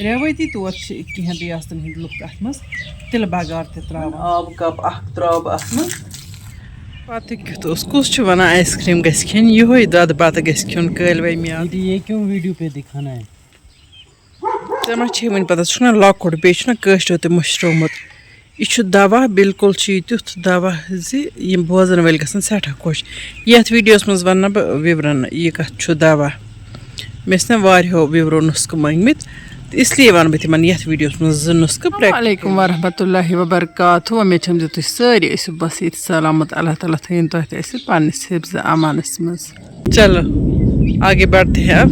रेवती तौर कहें रियासतन हंद लुक अत मज तिल बगार त्रावान आब कप त्राव अत मज पत्त कुत कुस वनान आइसक्रीम गस खेन ये दद बत गस खेन कलवे म्याद ये क्यों वीडियो पे दिखाना है ऐ मा वन पता लकुट बे कशरो तो मशरोमुत यह दवा बिल्कुल तुथ दवा जी बोजन वल गसन सठा खुश ये वीडियोस मज वन बह विवरण यह कत दवा मे वारियो विवरो नुस्ख मंगमित इसलिए वन बह तिमन ये वीडियोस मज नुस्ख वालेकुम वरहमतुल्लाहि वबरकातुहू उम्मीद छम तुम सारी बस ये सलामत अल्लाह ताला थन तुम पन्निस हिफ्ज़ अमानस मज चलो आगे बढ़ते हैं अब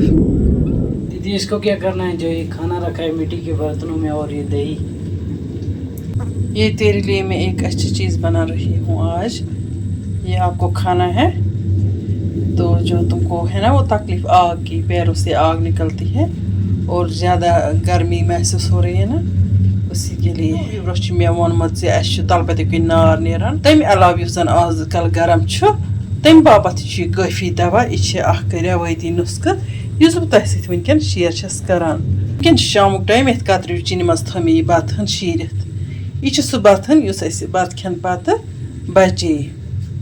दीदी इसको क्या करना है जो ये खाना रखा है मिट्टी के बर्तनों में और ये दही ये तेरे लिए मैं एक अच्छी चीज़ बना रही हूँ आज ये आपको खाना है तो जो तुमको है ना वो तकलीफ आग की पैरों से आग निकलती है और ज़्यादा गर्मी महसूस हो रही है ना उसी के लिए रोश मे वोनमुत तल पे नार नेरान तम अलाव आजकल गरम तम बापत काफ़ी दवा यह रेवती नुस्ख इस बह तह वनकन शेयर करान वनकन शामुक टाइम ये कतरु चीन मज थो मे बत शीरित यह सह बतन बत खेन पत बचे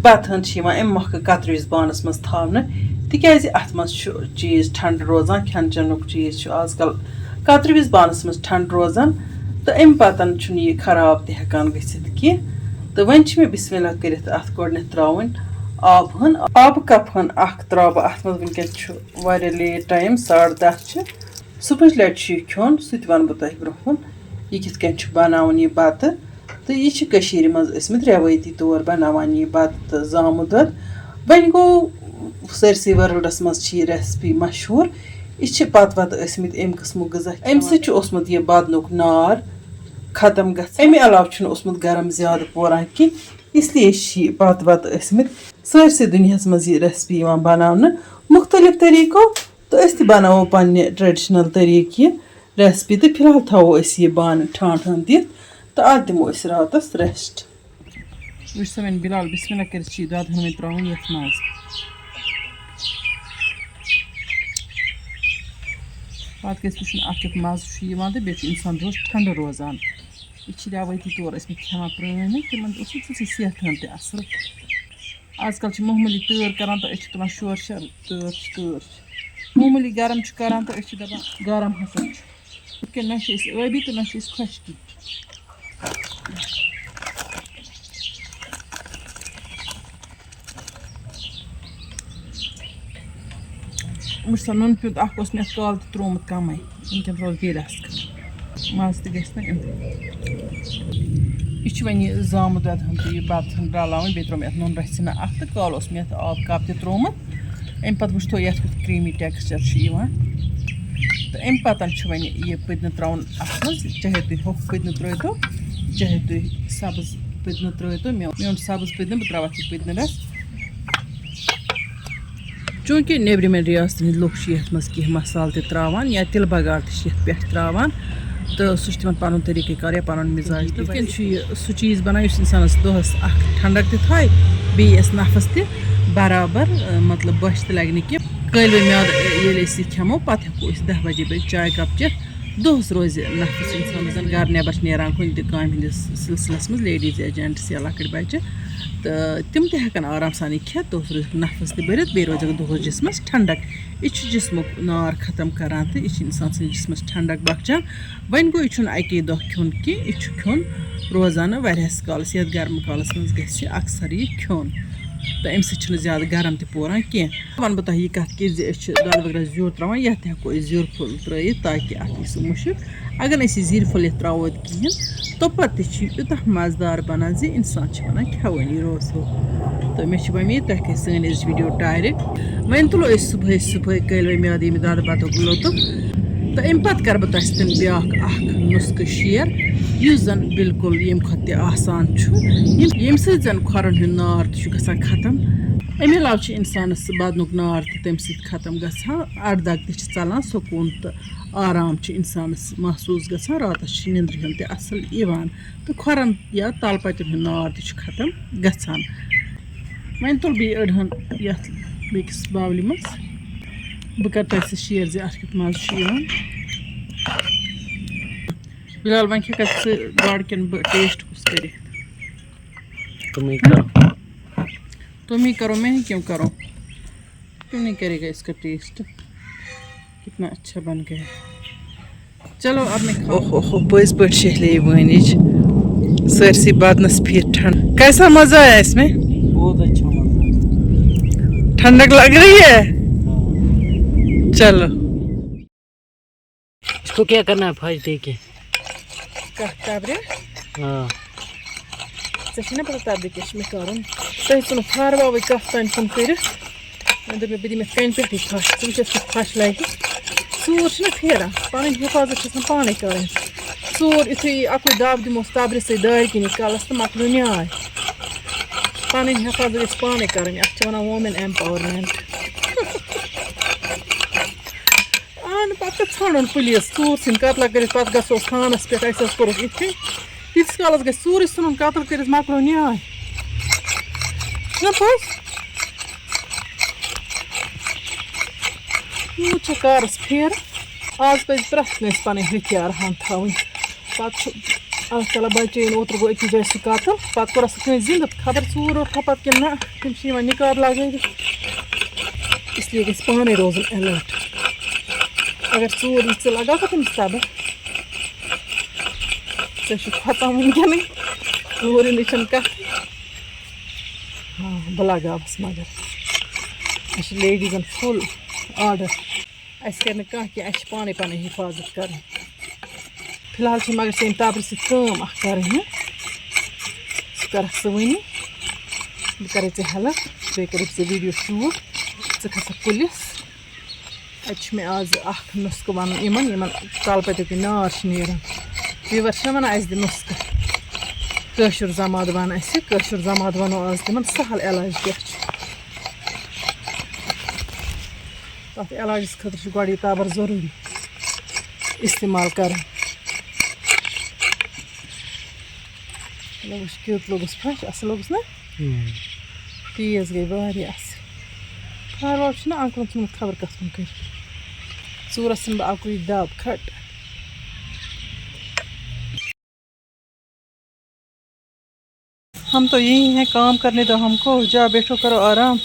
बतन अम मौक कतरविस बानस मज थावन तिकाज अत मज चीज़ ठंड रोजान खेन चेनुक चीज़ आजकल कतरविस बानस मज ठंड रोजान तो अम पतन यह खराब तक गि तो वन मे बिस्मिल्लाह कर अत गोडन त्रावन आब कप त्राव अत मज वनकन लेट टाइम 10:30 सुबह लट खेन सह वन बह तुम ब्रोहन यह कित कन बनावन यह बत तो यह मज रेवती तौर बनावान यह बत तो जामुदोद वन गो सरसी वर्ल्डस मज रेसिपी मशहूर यह पत अम किस्म गजा अम सत यह बदनुक नार खत्म गमे अलाव गरम ज्यादा पोरान कि इसलिए पत सरसे दुनिया मज यह रेसिपी बनाने मुख्तलिफ तरीको तो बनावो पन्ने ट्रेडिशनल तरीक यह रेसिपी तो फिलहाल थवो यह बान ठान दिथ तो अत दिमो रातस रेस्ट सा वन बिलाल बिस्मिल्लाह कर दद हमें त्रावन ये मज पे अत मज तो बे इंसान रोज ठंड रोजान यह रेवती तौर खेवान पुरान तिमन सेहत असल आजकल मामूली तैर करान तो तुलान शोर शर तैर मामूली गरम करान तो दपान गरम हसा ना ٲबی तो ना खुशकी वुसा नुन पिंद मे काल त्रोमुत कम वनकन रोज बे रस मज तह यह वन जामुदोद यह बत रलावन बे त्रो नुन रचना तो काल मे आब कप त्रोमुत अम पे वो ये क्रीमी टेक्सचर तो अम पतन वन यह पुदन त्रावन अत मज चाहे तुम हो पुदन त्रो चाहे तुम सब्ज पुदन त्रो मे सब्ज पुदन बह त्रा पुदन रस चूँकि नेबरम रियासतन हंद लुक मज कह मसाल त्रावान या तिल बगार पे त्रावान तो सह तिमन पन तरीक़ार या पन मिजाज सह चीज़ बना इंसानस दोहस ठंडक थाय बेस नफस बराबर मतलब बश तो लगे कि कलवे म्याद ये खेमो पे हेको 10 बजे बज चाय कप चेत दोहस रोज नफस इंसान घर नबर नान कुन काम हंदिस सिलसिलस मज लेडीज एजेंट्स या लकट बच्चे तो तम हेकन आराम सान खेत दोहस रोज नफस भरत बे रोज दोहस जिसमस ठंडक यह जिसमुक नार खत्म करान तो यह इंसान सद जिसमस ठंडक बख्शान वन गो यह अके दह खेन कि यह खेन रोजाना वरियास कालस ये गर्म कालस मज गि अक्सर यह खेन तो अम सत ज्यादा गरम पोरान कह वन बह यह कत कि दद वगैरह ज्योर त्रावान ये हेको जीर फुल त्रित ताकि अत सह मुश्क अगर जीर फुल ये त्रो कहें तो पे यूत मज़ेदार बनान इंसान वन खेवनी रोज हो तो मे उम्मीद तुम कह सन वीडियो डायरेक्ट वन तुलो सुबह सुबह कलवे म्याद ये दद बतुक लुत्फ तो अम पे कर बह तुम ब्या नुस्ख शेयर इस जन बिल्कुल ये खुद आसान ये जन खुरन हूँ नार तो खत्म अमे अलाव इंसानस बदनुक नार तो तम खत्म अड़दग तलान सुकून तो आराम इंसानस महसूस ग रात निंद्र हूँ असल तो खुरन या तलपतन हूँ नार तो खत्म ग वन तुल बे अड़हन ये बेकिस बावलि मज बह कर तुम शेयर अत मज बिलाल वन क्या गाड़ के टेस्ट कुछ करे तुम ही करो। तुम ही करो, मैं ही क्यों करूँ? क्यों नहीं करेगा इसका टेस्ट? कितना अच्छा बन गया। चलो अब मैं ओहो पज पे शहले वनिज सरसी बदनस फिर ठंड। कैसा मजा आया इसमें? बहुत अच्छा मजा। ठंडक लग रही है। चलो इसको क्या करना है फाज दे के? हाँ ना पता तब मे कर तुम फारवा कत तान तुम कर बह दिन कन पे फश तुम फश लगे सूर फेरान पन हिफाजत पाने कर सूर यु अकु दब दमोस तब्र सत दार किन कलस तो मकल न्याय पन हिफाजत पाने कर वन वोमेन एम्पावरमेंट पे ान पुलिस सूर सन कतल कर गो थानस पे कोर इत तीस कालस ग सूर सन कतल कर मकलो न्याय पोज यूत कारस फेर आज पे प्रथ कस पन हथियार हन थवन पे अल्लाह ताला बचन ओतर गो अकिस जाए सह कतल पे कोर कस जिंद खबर सूर और खपत कि ना तम निकाब लगे इसलिए गस पाने रोजन अलर्ट अगर सूर यह लगा तमिस तब खत्म वनकन सूर कत हाँ बह लगावस मगर लेडीजन फुल आर्डर अस कर कह पाने पन हिफाजत कर फिलहाल मगर से तब्र सम कर सह वन बह कर हेल्प बे कर वीडियो शूट खस पुलिस मे आज नुस्ख वन इन तल पे नार नीरान व्यूवर वन अस नुस्ख कशर जमाद वन कशर जमाद वनो आज तिमन सहल इलाज क्या तथ इलाजस खतर गो तबर जरूरी इस्तेमाल कर क्यूट लोगस फश अस लोगस ना तेज गई वारिया अस फारवा अंकल थोमुत खबर कत कुन कर सूरस बह अकु दब खट हम तो यही हैं, काम करने दो हमको, जा बैठो करो आराम।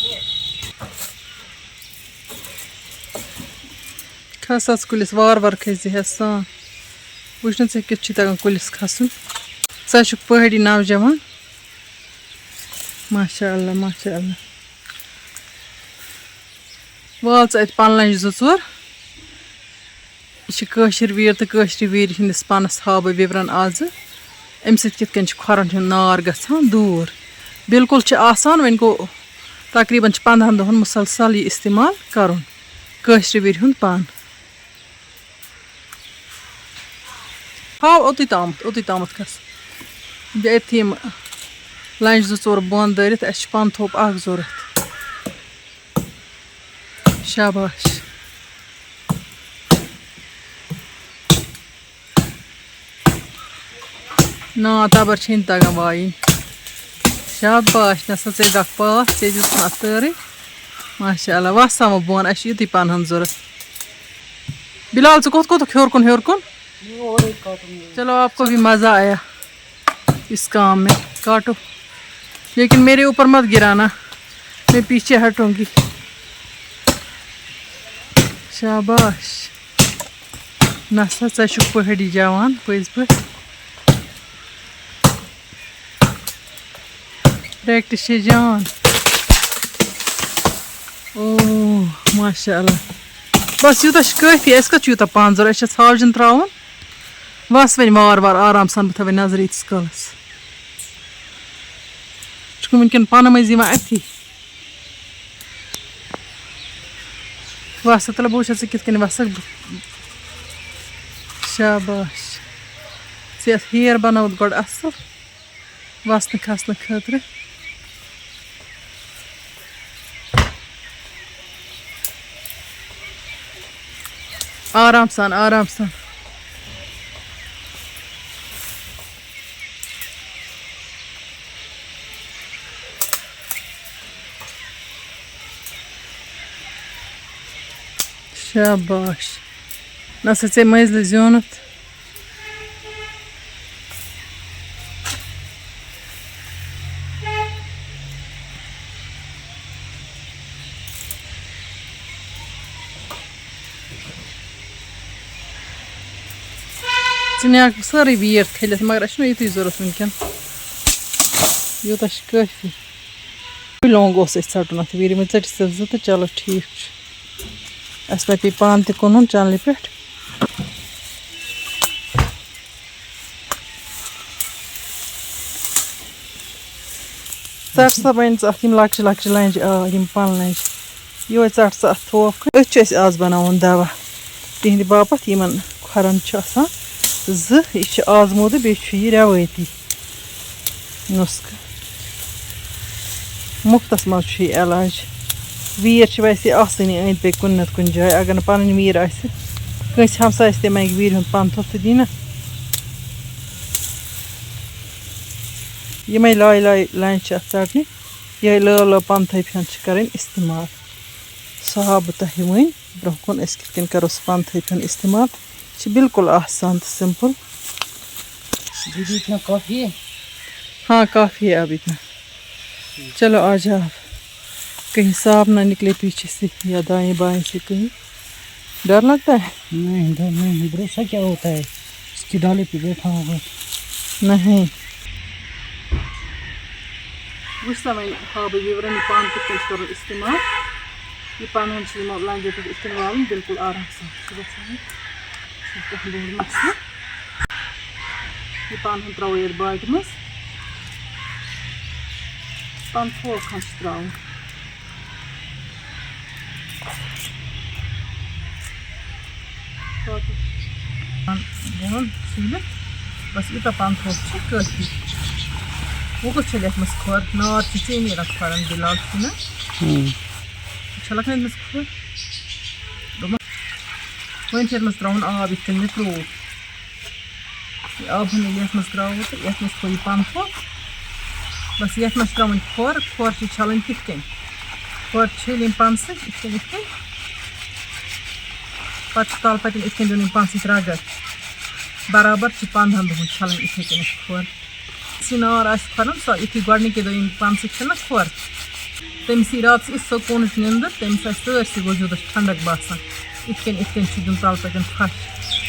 खस कुलिस वार वार खस सान वुचन से कि तगन कुलिस खसन स पहाड़ी नौजवान माशाअल्लाह माशाअल्लाह वाल च पन लंज जो चोर यह कशिर वीर तो कशर वीर हंदिस पनस हाब विवरन आज अम सन खोरन नार गसान दूर बिल्कुल आसान वन गो तकरीबन 15 दोहन मुसलसल यह इस्तेमाल कर कशर वीर हुंद पन हाव ओत तामत खस बेथी लंज जो चोर बन दरित अस पन थोप जरूरत शाबाश ना तबर छन तगन वाइन शाबाश नसा ऐ गख पास ऐ तर माशाअल्लाह वस हम बोन अस युत पन जरूरत बिलाल च कोत हर कुन चलो आपको भी मज़ा आया इस काम में काटो लेकिन मेरे ऊपर मत गिराना मैं पीछे हटूंगी शाबाश नसा ऐ पहाड़ी जवान पज पे प्रैक्टिस जान ओह माशाअल्लाह बस यूत काफ़ी अस कत यूत पान जरूरत अस हाजन त्रावन वस वन वार वार आराम सान बह थवन नजर यीस कलस वनकन पन मज अथी वस तल बह कित वसक शाबाश ऐ हेयर बनोत गो असल वसन खसन खतर आराम सान शाबाश नसा ऐ मंजिल ज्योनत Ținea sără Veer thelith magar ash nu yutui zorat wunken. Yuta sh kafi. Long os es țartun at Veer me țati sabzi ta chalo theek ch. As pe Pann te konun channel pet. Țart sabain atim lakchi lange yim Pann lange. Yo țart sa thof. Öch es az banavun dava. Tihindi bapat yiman kharan ch asan. Yہِ چھِ Zamudoud بیٚیہِ چھُ یہِ رٮ۪وٲتی نُسخہٕ مُفتَس منٛز چھُ یہِ علاج Veer چھِ ویسے آسٲنی أنٛدۍ پٔکۍ کُنہِ نَتہٕ کُنہِ جایہِ اگر نہٕ پَنٕنۍ Veer آسہِ کٲنٛسہِ ہمسایَس تہِ منٛگہِ Veer ہُنٛد پَن تھوٚپ تہٕ دی نہ یِمَے لایہِ لانہِ چھِ اَتھ ژَٹنہِ یِہوٚے لٲو پَن تھٔپۍ ہن چھِ کَرٕنۍ اِستعمال سُہ ہاو بہٕ تۄہہِ وۄنۍ برٛونٛہہ کُن أسۍ کِتھ کٔنۍ کَرو سُہ پَن تھٔپۍ ہُنٛد اِستعمال چھِ بالکل آسان تہٕ سِمپل दीदी इतना कॉफी है हाँ काफ़ी है अब इतना चलो आ जाओ कहीं सांप ना निकले पीछे से या दाएं बाएं से कहीं डर लगता है नहीं भरोसा क्या होता है इसकी डाली पे बैठा होगा नहीं उस समय हाँ भाई विवरण पान कितने करो इस्तेमाल ये पान हम से लाएंगे तो इस्तेमाल बिल्कुल आराम से ये पान हम त्रो ये बाग मस पान थोक हम त्रो पान बहुत सीले बस ये तो पान थोक चेक करती वो कुछ चले मस खोर नार चीज़ें नहीं रख पारन बिलाल की ना चला कहीं मस खोर वहीं चल मस त्रोन आब इतने त्रो अब हमने यह मस त्रोन तो यह मस कोई पान थोक बस यह मस त्रोन खोर ची चलन कितने खोर चलें पान से इतने पच ताल पच इतने दोनों पान से रागर बराबर ची पान हम दोनों चलन इतने खोर सिनार आस खरन सो इतनी गड़ने के दोनों पान से चलना खोर तम सी रात इस सकोन निंदर तम सा सरसी वजूद ठंडक बासान इतने चुन ताल पचन फश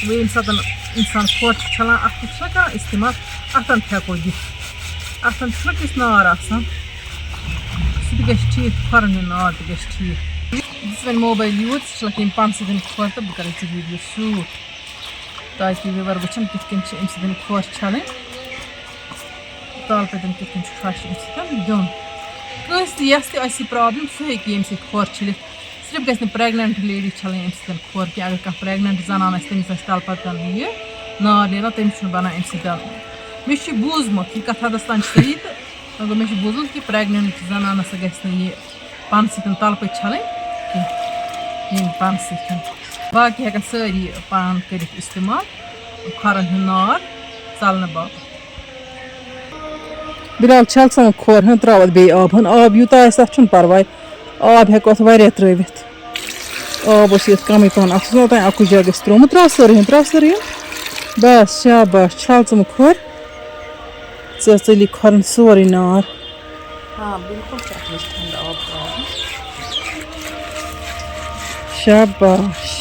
वो इंसान खोर चलान अत इस्तेमाल अतन हेको दि अतन किस नार आसान सह ग ठीक खोरन नार तक ठीक दिस वन मोबाइल यूज सह तम पान सदन खोर तो बह कर वीडियो शूट ताकि विवर वचन कित अम खोर छलन ताल पतन कित फश दिन कस यस प्रॉब्लम सह हे खोर छलित सिर्फ गि प्रेगनेंट लेडी छलन अम खोर कि अगर कह प्रेगनेंट जनान तमिस ताल पतन यह नार नीरान तमिस बनान अम मे बूजमुत यह कथ हदस तान सही तो मे बूजमुत कि प्रेगनेंट जनान गि पान सत तल पे छलन कहें पान सत बाकी हेकन सारी पान कर इस्तेमाल खोरन हूं नार चलने बाप बिलाल छल सा खोर हन त्रा बे आब आब यूता पर्वा आब हेको त्रिवित आब कम पहन अत अकु जगह त्रोमुत त्रा बस शाबाश छल चम खोर चली खोरन सोरे नार हाँ बिल्कुल शाबाश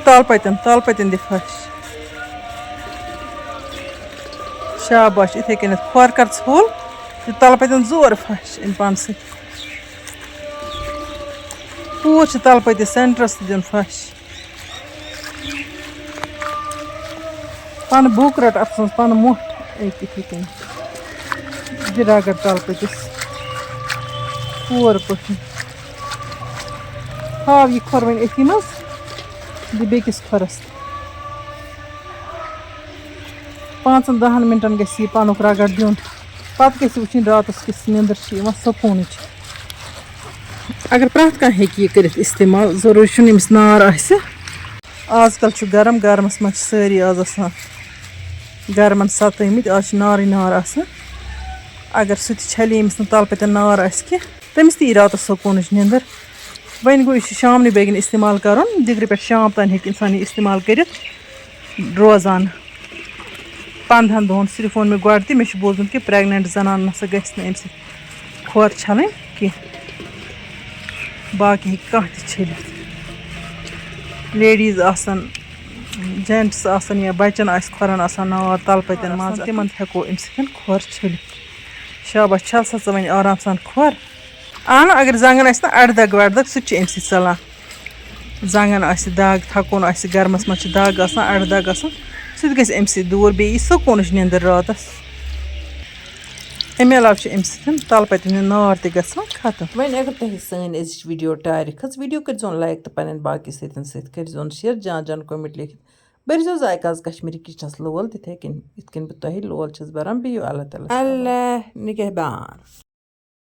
ताल पतन दि फश शाबाश इथे कन खोर कर होल ताल पतन जोर फश इन पान से पूर ताल पत सेंटरस दिन फश पान बुक रट अत पान मोट इथे कन गिरागर ताल पतस पूर पट हाव यह खोर वन अथी मज बेकिस खोरस 5-10 मिनटन गि पानुक रगड़ दिन पत वुचन रात किस निंदर सकून अगर प्रत कह कर इस्तेमाल जरूरी अमिस नार आजकल गरम गरमस मज सारी आज गरमन सतमत आज नार नार अगर सह छले अमिस तल पतन नार कह तमिस ती रात सकून निंदर वन गो शामन बेगिन इस्तेमाल कर दिग्र पे शाम तान हे इंसान यह इस्तेमाल कर रोजान 15 दोहन सिर्फ वोन मे गो मे बोजमुत कि प्रेगनेंट जनान नसा गम खोर छल कह बाकी कह छल लेडीज जेंट्स या बचन खोरन नार तल पतन मज तिम हेको अम खोर छल शाबाश छल सा वे आराम सान खोर अहन अगर जंगन ना अड़दग वड़दग सह अम चलान जंगन दाग थकोन गर्मस मज दाग अड़दग सह गि अम दूर बे सुकून निंदर रातस अमे अलाव अम तल पतन नार तम खत्म वन अगर तुम सन वीडियो टायर खच वीडियो कर लाइक तो पन्न बाकी कर शेयर जान जान कमेंट लिखित बरजो जायकाज कश्मीरी किचनस लोल तिथे कन इत कन बह लोल भरान बियो अल्लाह ताला अल्लाह निगहबान।